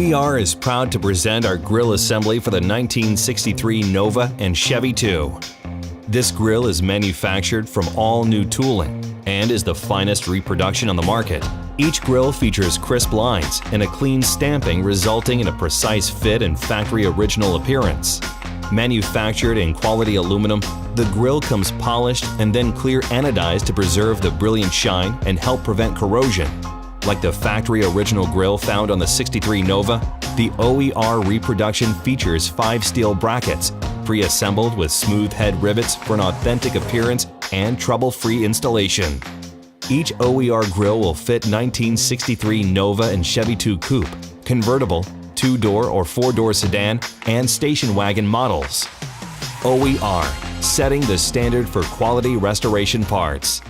OER is proud to present our grille assembly for the 1963 Nova and Chevy II. This grille is manufactured from all new tooling and is the finest reproduction on the market. Each grille features crisp lines and a clean stamping, resulting in a precise fit and factory original appearance. Manufactured in quality aluminum, the grille comes polished and then clear anodized to preserve the brilliant shine and help prevent corrosion. Like the factory original grille found on the '63 Nova, the OER reproduction features 5 steel brackets, pre-assembled with smooth head rivets for an authentic appearance and trouble-free installation. Each OER grille will fit 1963 Nova and Chevy II coupe, convertible, 2-door or 4-door sedan, and station wagon models. OER, setting the standard for quality restoration parts.